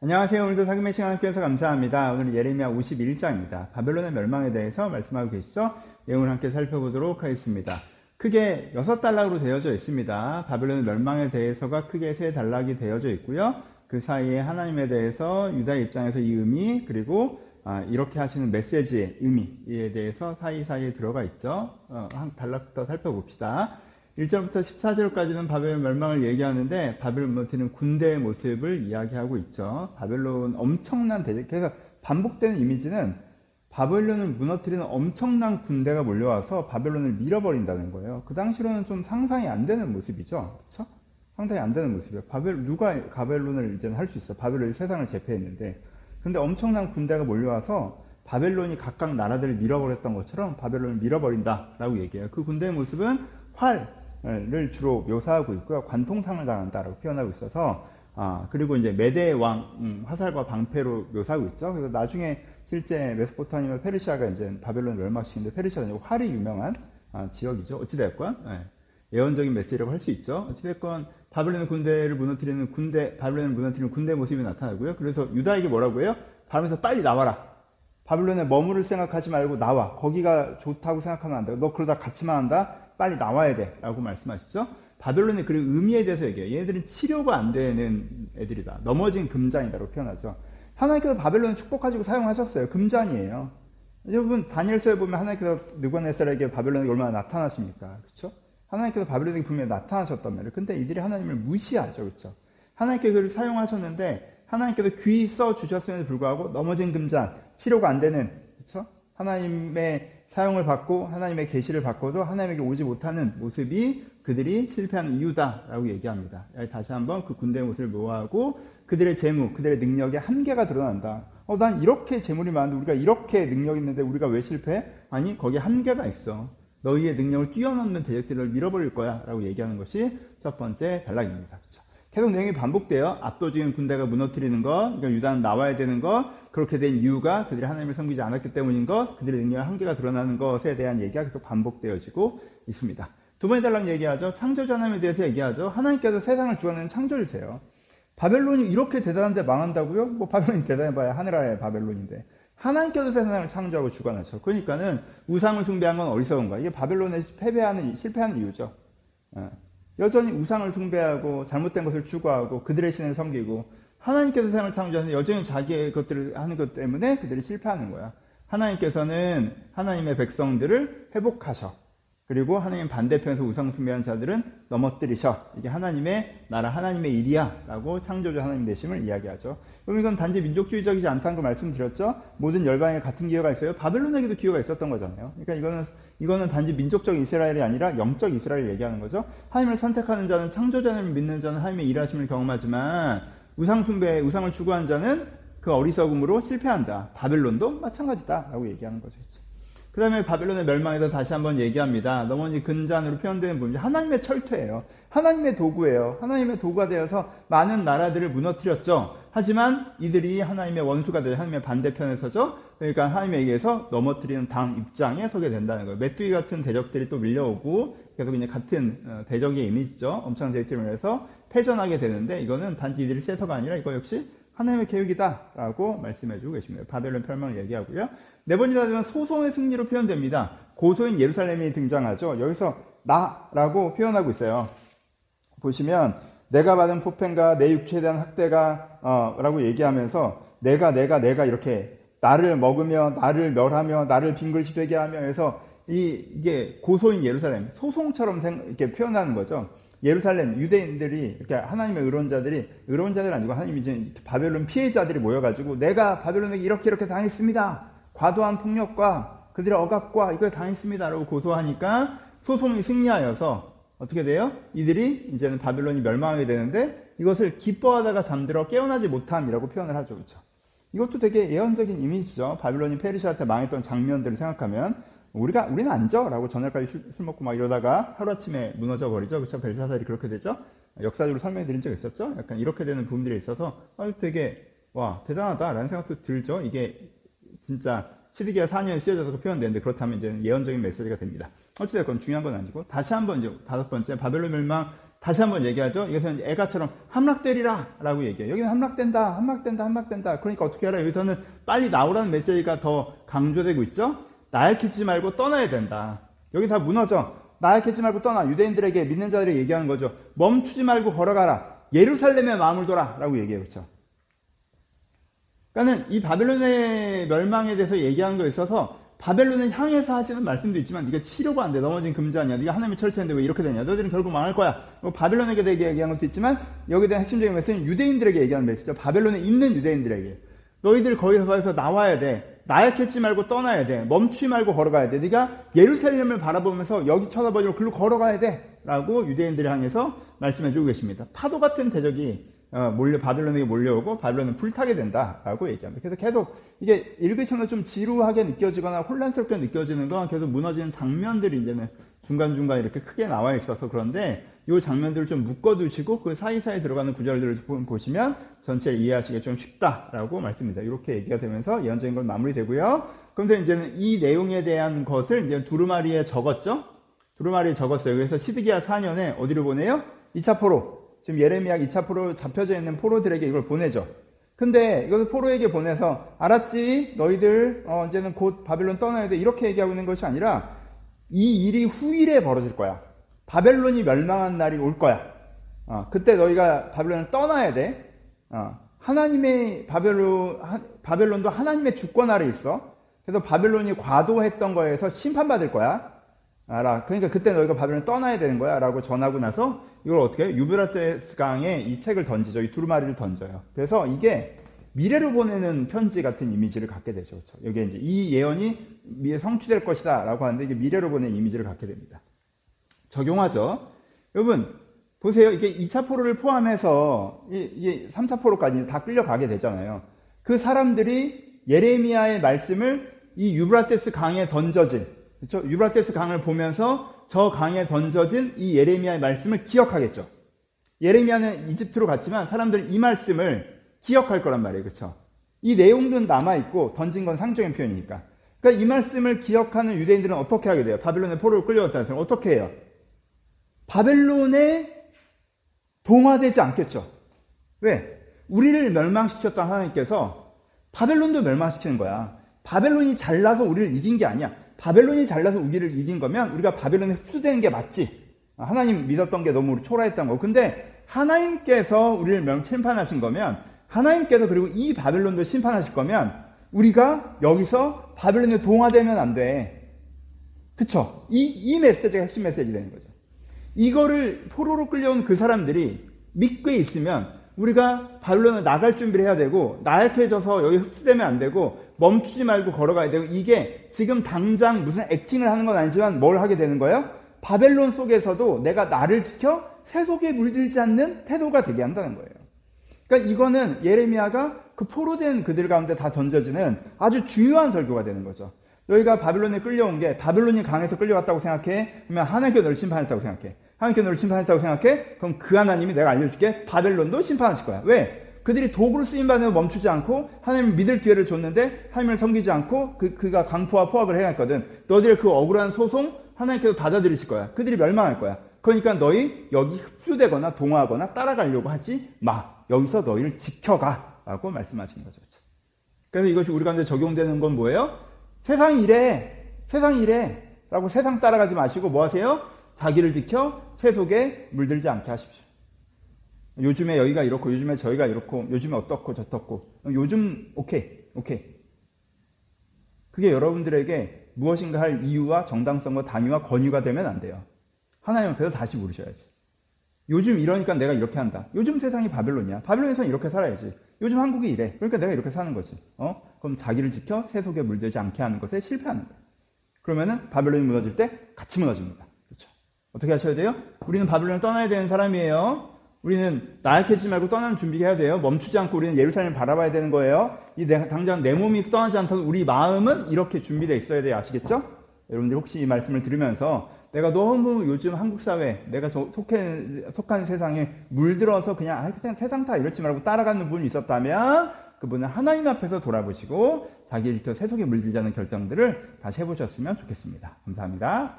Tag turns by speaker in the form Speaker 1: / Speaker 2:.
Speaker 1: 안녕하세요. 오늘도 사금의 시간 함께해서 감사합니다. 오늘 예레미야 51장입니다. 바벨론의 멸망에 대해서 말씀하고 계시죠? 내용을 함께 살펴보도록 하겠습니다. 크게 6단락으로 되어져 있습니다. 바벨론의 멸망에 대해서가 크게 3단락이 되어져 있고요. 그 사이에 하나님에 대해서 유다의 입장에서 이 의미, 그리고 이렇게 하시는 메시지의 의미에 대해서 사이사이에 들어가 있죠. 한 단락부터 살펴봅시다. 1절부터 14절까지는 바벨론 멸망을 얘기하는데 바벨론 무너뜨리는 군대의 모습을 이야기하고 있죠. 바벨론 엄청난 대적, 그래서 반복되는 이미지는 바벨론을 무너뜨리는 엄청난 군대가 몰려와서 바벨론을 밀어버린다는 거예요. 그 당시로는 좀 상상이 안 되는 모습이죠. 그렇죠? 상상이 안 되는 모습이에요. 누가 바벨론을 이제는 할 수 있어? 바벨론이 세상을 제패했는데. 근데 엄청난 군대가 몰려와서 바벨론이 각각 나라들을 밀어버렸던 것처럼 바벨론을 밀어버린다라고 얘기해요. 그 군대의 모습은 활을 주로 묘사하고 있고요. 관통상을 당한다라고 표현하고 있어서, 그리고 이제 메대의 왕, 화살과 방패로 묘사하고 있죠. 그래서 나중에 실제 메소포타미아, 페르시아가 이제 바벨론을 멸망시키는데 페르시아가 이제 활이 유명한 지역이죠. 어찌됐건, 예언적인 메시지라고 할 수 있죠. 어찌됐건 바벨론의 군대를 무너뜨리는 바벨론을 무너뜨리는 군대 모습이 나타나고요. 그래서 유다에게 뭐라고 해요? 바벨론에서 빨리 나와라. 바벨론에 머무를 생각하지 말고 나와. 거기가 좋다고 생각하면 안 돼. 너 그러다 갇히면 한다. 빨리 나와야 돼. 라고 말씀하시죠. 바벨론의 그 의미에 대해서 얘기해요. 얘네들은 치료가 안 되는 애들이다. 넘어진 금잔이다라고 표현하죠. 하나님께서 바벨론을 축복하시고 사용하셨어요. 금잔이에요. 여러분 다니엘서에 보면 하나님께서 느부갓네살에게 바벨론이 얼마나 나타나십니까? 그렇죠? 하나님께서 바벨론에게 분명히 나타나셨단 말이에요. 근데 이들이 하나님을 무시하죠. 그렇죠? 하나님께서 그를 사용하셨는데 하나님께서 귀히 써 주셨음에도 불구하고 넘어진 금잔, 치료가 안 되는, 그렇죠? 하나님의 사용을 받고 하나님의 계시를 받고도 하나님에게 오지 못하는 모습이 그들이 실패하는 이유다라고 얘기합니다. 다시 한번 그 군대의 모습을 묘사하고 그들의 재무, 그들의 능력의 한계가 드러난다. 난 이렇게 재물이 많은데 우리가 이렇게 능력이 있는데 우리가 왜 실패해? 아니, 거기에 한계가 있어. 너희의 능력을 뛰어넘는 대적들을 밀어버릴 거야 라고 얘기하는 것이 첫 번째 단락입니다. 그렇죠? 계속 내용이 반복돼요. 압도적인 군대가 무너뜨리는 것, 그러니까 유다는 나와야 되는 것, 그렇게 된 이유가 그들이 하나님을 섬기지 않았기 때문인 것, 그들의 능력의 한계가 드러나는 것에 대한 얘기가 계속 반복되어지고 있습니다. 두 번째 단락 얘기하죠. 창조주 하나님에 대해서 얘기하죠. 하나님께서 세상을 주관하는 창조주세요. 바벨론이 이렇게 대단한데 망한다고요? 뭐 바벨론이 대단해봐야 하늘 아래 바벨론인데. 하나님께서 세상을 창조하고 주관하셔. 그러니까는 우상을 숭배한 건 어리석은 거야. 이게 바벨론에 실패하는 이유죠. 여전히 우상을 숭배하고 잘못된 것을 추구하고 그들의 신을 섬기고 하나님께서 세상을 창조하는데 여전히 자기의 것들을 하는 것 때문에 그들이 실패하는 거야. 하나님께서는 하나님의 백성들을 회복하셔. 그리고 하나님 반대편에서 우상 숭배하는 자들은 넘어뜨리셔. 이게 하나님의 나라, 하나님의 일이야 라고 창조주 하나님 되심을 이야기하죠. 그럼 이건 단지 민족주의적이지 않다는 거 말씀드렸죠. 모든 열방에 같은 기회가 있어요. 바벨론에게도 기회가 있었던 거잖아요. 그러니까 이거는 단지 민족적 이스라엘이 아니라 영적 이스라엘을 얘기하는 거죠. 하나님을 선택하는 자는, 창조자를 믿는 자는 하나님의 일하심을 경험하지만 우상 숭배, 우상을 추구하는 자는 그 어리석음으로 실패한다. 바벨론도 마찬가지다 라고 얘기하는 거죠. 그 다음에 바벨론의 멸망에서 다시 한번 얘기합니다. 넘어진 근잔으로 표현되는 부분이 하나님의 철퇴예요. 하나님의 도구예요. 하나님의 도구가 되어서 많은 나라들을 무너뜨렸죠. 하지만 이들이 하나님의 원수가 되어 하나님의 반대편에 서죠. 그러니까 하나님에 의해서 넘어뜨리는 당 입장에 서게 된다는 거예요. 메뚜기 같은 대적들이 또 밀려오고 계속 이제 같은 대적의 이미지죠. 엄청난 대적들을 위해서 패전하게 되는데 이거는 단지 이들이 세서가 아니라 이거 역시 하나님의 계획이다라고 말씀해주고 계십니다. 바벨론 멸망을 얘기하고요. 네 번째 단락은 소송의 승리로 표현됩니다. 고소인 예루살렘이 등장하죠. 여기서 나라고 표현하고 있어요. 보시면 내가 받은 폭행과 내 육체에 대한 학대가 라고 얘기하면서 내가 이렇게 나를 먹으며 나를 멸하며 나를 빈글씨 되게 하며 해서 이게 고소인 예루살렘 소송처럼 이렇게 표현하는 거죠. 예루살렘 유대인들이 이렇게 하나님의 의로운자들 아니고 하나님 이제 바벨론 피해자들이 모여가지고 내가 바벨론에게 이렇게 당했습니다. 과도한 폭력과 그들의 억압과 이걸 당했습니다라고 고소하니까 소송이 승리하여서 어떻게 돼요? 이들이 이제는 바벨론이 멸망하게 되는데 이것을 기뻐하다가 잠들어 깨어나지 못함이라고 표현을 하죠. 그렇죠? 이것도 되게 예언적인 이미지죠. 바벨론이 페르시아한테 망했던 장면들을 생각하면 우리는 앉아 라고 전날까지 술 먹고 막 이러다가 하루아침에 무너져 버리죠. 그렇죠? 벨사살이 그렇게 되죠. 역사적으로 설명해 드린 적 있었죠. 약간 이렇게 되는 부분들이 있어서 되게 대단하다 라는 생각도 들죠. 이게 진짜 시드기야 4년이 쓰여져서 표현되는데 그렇다면 이제 예언적인 메시지가 됩니다. 어찌됐건 중요한 건 아니고 다시 한번 이제 다섯 번째 바벨론 멸망 다시 한번 얘기하죠. 이것은 애가처럼 함락되리라 라고 얘기해요. 여기는 함락된다, 함락된다, 함락된다. 그러니까 어떻게 하라? 여기서는 빨리 나오라는 메시지가 더 강조되고 있죠. 나약해지지 말고 떠나야 된다. 여기 다 무너져. 나약해지지 말고 떠나. 유대인들에게, 믿는 자들에게 얘기하는 거죠. 멈추지 말고 걸어가라. 예루살렘에 마음을 둬라 라고 얘기해요. 그렇죠? 그러니까는 이 바벨론의 멸망에 대해서 얘기하는 거에 있어서 바벨론을 향해서 하시는 말씀도 있지만 네가 치료가 안 돼. 넘어진 금지 아니야. 네가 하나님의 철저한데 왜 이렇게 되냐. 너희들은 결국 망할 거야. 바벨론에게 대해 얘기하는 것도 있지만 여기에 대한 핵심적인 메시지는 유대인들에게 얘기하는 메시지죠. 바벨론에 있는 유대인들에게. 너희들 거기서 나와야 돼. 나약해지지 말고 떠나야 돼. 멈추지 말고 걸어가야 돼. 네가 예루살렘을 바라보면서 여기 쳐다보지 말고 글로 걸어가야 돼. 라고 유대인들을 향해서 말씀해주고 계십니다. 파도 같은 대적이 바벨론에게 몰려오고 바벨론은 불타게 된다라고 얘기합니다. 그래서 계속 이게 읽으시면 좀 지루하게 느껴지거나 혼란스럽게 느껴지는 건 계속 무너지는 장면들이 이제는 중간중간 이렇게 크게 나와 있어서 그런데 이 장면들을 좀 묶어두시고 그 사이사이 들어가는 구절들을 보시면 전체를 이해하시기 좀 쉽다라고 말씀입니다. 이렇게 얘기가 되면서 예언적인 건 마무리되고요. 그런데 이제는 이 내용에 대한 것을 이제 두루마리에 적었죠. 두루마리에 적었어요. 그래서 시드기야 4년에 어디로 보내요? 2차 포로. 지금 예레미야 2차 포로 잡혀져 있는 포로들에게 이걸 보내죠. 근데 이것을 포로에게 보내서 알았지? 너희들 이제는 곧 바벨론 떠나야 돼. 이렇게 얘기하고 있는 것이 아니라 이 일이 후일에 벌어질 거야. 바벨론이 멸망한 날이 올 거야. 그때 너희가 바벨론을 떠나야 돼. 하나님의 바벨론도 하나님의 주권 아래 있어. 그래서 바벨론이 과도했던 거에서 심판받을 거야. 알아. 그러니까 그때 너희가 바벨론을 떠나야 되는 거야. 라고 전하고 나서 이걸 어떻게 해요? 유브라테스 강에 이 책을 던지죠. 이 두루마리를 던져요. 그래서 이게 미래로 보내는 편지 같은 이미지를 갖게 되죠. 그렇죠? 여기에 이제 이 예언이 미래 성취될 것이다. 라고 하는데 이게 미래로 보내는 이미지를 갖게 됩니다. 적용하죠. 여러분, 보세요. 이게 2차 포로를 포함해서 이게 3차 포로까지 다 끌려가게 되잖아요. 그 사람들이 예레미야의 말씀을 이 유브라테스 강에 던져진, 그렇죠? 유브라테스 강을 보면서 저 강에 던져진 이 예레미야의 말씀을 기억하겠죠. 예레미야는 이집트로 갔지만 사람들은 이 말씀을 기억할 거란 말이에요. 그렇죠? 이 내용들은 남아있고 던진 건 상징적인 표현이니까. 그러니까 이 말씀을 기억하는 유대인들은 어떻게 하게 돼요? 바벨론의 포로로 끌려갔다는 사람 어떻게 해요? 바벨론에 동화되지 않겠죠. 왜? 우리를 멸망시켰던 하나님께서 바벨론도 멸망시키는 거야. 바벨론이 잘나서 우리를 이긴 게 아니야. 바벨론이 잘나서 우리를 이긴 거면 우리가 바벨론에 흡수되는 게 맞지. 하나님 믿었던 게 너무 초라했던 거고. 근데 하나님께서 우리를 침판하신 거면 하나님께서 그리고 이 바벨론도 심판하실 거면 우리가 여기서 바벨론에 동화되면 안 돼. 그쵸? 이 메시지가 핵심 메시지 되는 거죠. 이거를 포로로 끌려온 그 사람들이 믿고 있으면 우리가 바벨론을 나갈 준비를 해야 되고 나약해져서 여기 흡수되면 안 되고 멈추지 말고 걸어가야 되고 이게 지금 당장 무슨 액팅을 하는 건 아니지만 뭘 하게 되는 거예요? 바벨론 속에서도 내가 나를 지켜 세속에 물들지 않는 태도가 되게 한다는 거예요. 그러니까 이거는 예레미야가 그 포로된 그들 가운데 다 던져지는 아주 중요한 설교가 되는 거죠. 너희가 바벨론에 끌려온 게 바벨론이 강에서 끌려갔다고 생각해? 그러면 하나님께 너를 심판했다고 생각해. 하나님께 너를 심판했다고 생각해? 그럼 그 하나님이 내가 알려줄게. 바벨론도 심판하실 거야. 왜? 그들이 도구로 쓰임받는 멈추지 않고 하나님을 믿을 기회를 줬는데 하나님을 섬기지 않고 그가 강포와 포악을 해갔거든. 너희들의 그 억울한 소송 하나님께서 받아들이실 거야. 그들이 멸망할 거야. 그러니까 너희 여기 흡수되거나 동화하거나 따라가려고 하지 마. 여기서 너희를 지켜가 라고 말씀하시는 거죠. 그래서 이것이 우리 가운데 적용되는 건 뭐예요? 세상이 이래 라고 세상 따라가지 마시고 뭐 하세요? 자기를 지켜 세속에 물들지 않게 하십시오. 요즘에 여기가 이렇고 요즘에 저희가 이렇고 요즘에 어떻고 저떻고 요즘 오케이 그게 여러분들에게 무엇인가 할 이유와 정당성과 당위와 권위가 되면 안 돼요. 하나님 앞에서 다시 물으셔야지. 요즘 이러니까 내가 이렇게 한다. 요즘 세상이 바벨론이야. 바벨론에서는 이렇게 살아야지. 요즘 한국이 이래. 그러니까 내가 이렇게 사는 거지. 그럼 자기를 지켜 세속에 물들지 않게 하는 것에 실패하는 거야. 그러면은 바벨론이 무너질 때 같이 무너집니다. 그렇죠? 어떻게 하셔야 돼요? 우리는 바벨론을 떠나야 되는 사람이에요. 우리는 나약해지지 말고 떠나는 준비해야 돼요. 멈추지 않고 우리는 예루살렘을 바라봐야 되는 거예요. 당장 내 몸이 떠나지 않더라도 우리 마음은 이렇게 준비되어 있어야 돼요. 아시겠죠? 여러분들 혹시 이 말씀을 들으면서 내가 너무 요즘 한국 사회, 내가 속한 세상에 물들어서 그냥 세상 다 이렇지 말고 따라가는 분이 있었다면 그분은 하나님 앞에서 돌아보시고 자기를 지켜 세속에 물들지 않는 결정들을 다시 해보셨으면 좋겠습니다. 감사합니다.